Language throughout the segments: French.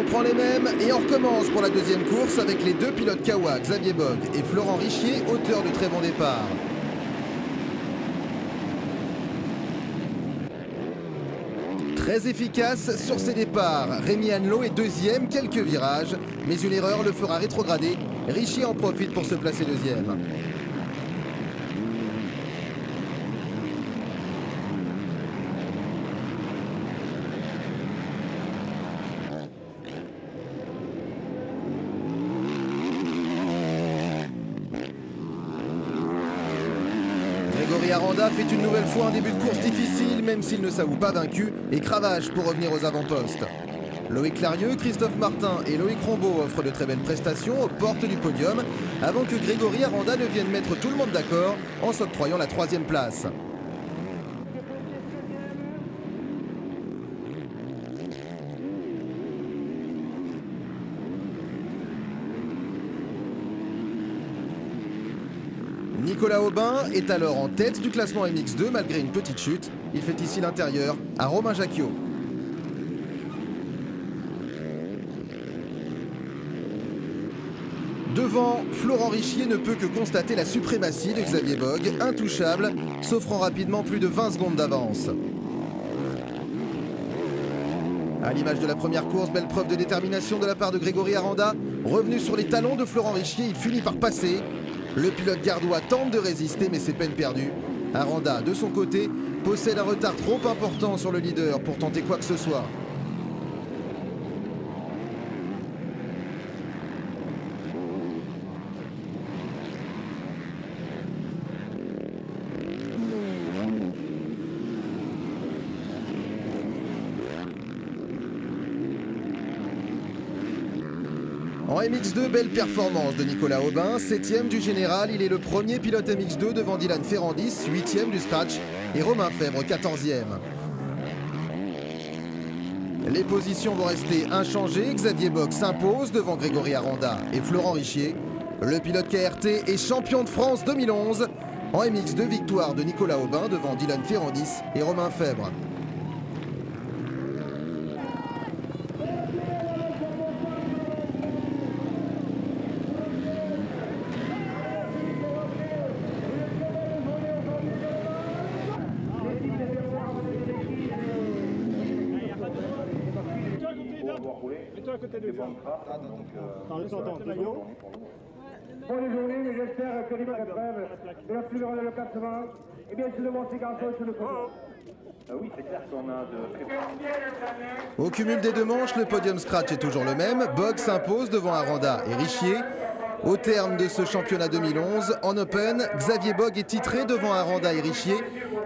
prend les mêmes et on recommence pour la deuxième course avec les deux pilotes Kawa, Xavier Bogue et Florent Richier, auteurs du très bon départ. Très efficace sur ses départs. Rémi Annelot est deuxième, quelques virages, mais une erreur le fera rétrograder. Richier en profite pour se placer deuxième. Grégory Aranda fait une nouvelle fois un début de course difficile, même s'il ne s'avoue pas vaincu, et cravache pour revenir aux avant-postes. Loïc Larieux, Christophe Martin et Loïc Rombaud offrent de très belles prestations aux portes du podium, avant que Grégory Aranda ne vienne mettre tout le monde d'accord en s'octroyant la troisième place. Nicolas Aubin est alors en tête du classement MX2 malgré une petite chute. Il fait ici l'intérieur à Romain Jacquiot. Devant, Florent Richier ne peut que constater la suprématie de Xavier Bogue, intouchable, s'offrant rapidement plus de 20 secondes d'avance. À l'image de la première course, belle preuve de détermination de la part de Grégory Aranda. Revenu sur les talons de Florent Richier, il finit par passer. Le pilote gardois tente de résister, mais c'est peine perdue. Aranda, de son côté, possède un retard trop important sur le leader pour tenter quoi que ce soit. En MX2, belle performance de Nicolas Aubin, 7e du général, il est le premier pilote MX2 devant Dylan Ferrandis, 8e du scratch, et Romain Fèvre, 14e. Les positions vont rester inchangées, Xavier Bogue s'impose devant Grégory Aranda et Florent Richier. Le pilote KRT est champion de France 2011. En MX2, victoire de Nicolas Aubin devant Dylan Ferrandis et Romain Fèvre. À côté de moi. Bonne journée, mais j'espère que l'image brève de la plus grande le classement. Et bien sûr, mon garçons sur le podium. Oui, c'est clair qu'on a de très... Au cumul des deux manches, le podium scratch est toujours le même. Bogue s'impose devant Aranda et Richier. Au terme de ce championnat 2011, en Open, Xavier Bogue est titré devant Aranda et Richier.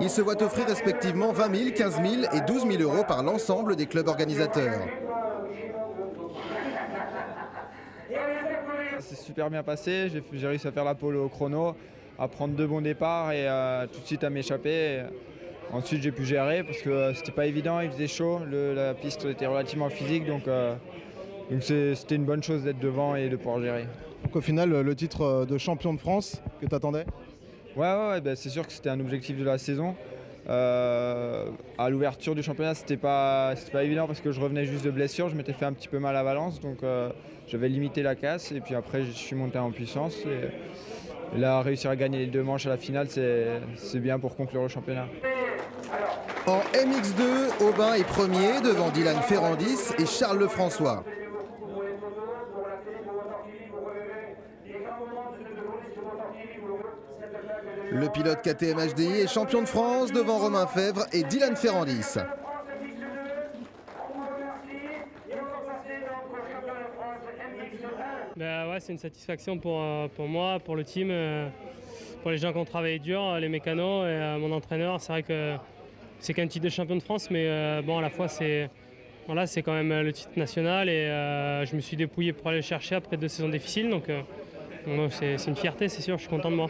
Ils se voient offrir respectivement 20 000, 15 000 et 12 000 euros par l'ensemble des clubs organisateurs. C'est super bien passé, j'ai réussi à faire la pole au chrono, à prendre 2 bons départs et tout de suite à m'échapper. Ensuite j'ai pu gérer parce que c'était pas évident, il faisait chaud, la piste était relativement physique donc c'était une bonne chose d'être devant et de pouvoir gérer. Donc au final le titre de champion de France que tu attendais? Ouais, ben, c'est sûr que c'était un objectif de la saison. À l'ouverture du championnat c'était pas évident parce que je revenais juste de blessure, je m'étais fait un petit peu mal à Valence donc j'avais limité la casse et puis après je suis monté en puissance et là réussir à gagner les 2 manches à la finale c'est bien pour conclure le championnat. En MX2, Aubin est premier devant Dylan Ferrandis et Charles Lefrançois. Le pilote KTM HDI est champion de France devant Romain Fèvre et Dylan Ferrandis. Ouais, c'est une satisfaction pour moi, pour le team, pour les gens qui ont travaillé dur, les mécanos et mon entraîneur. C'est vrai que c'est qu'un titre de champion de France, mais bon, à la fois c'est quand même le titre national et je me suis dépouillé pour aller le chercher après 2 saisons difficiles. Donc c'est une fierté, c'est sûr, je suis content de moi.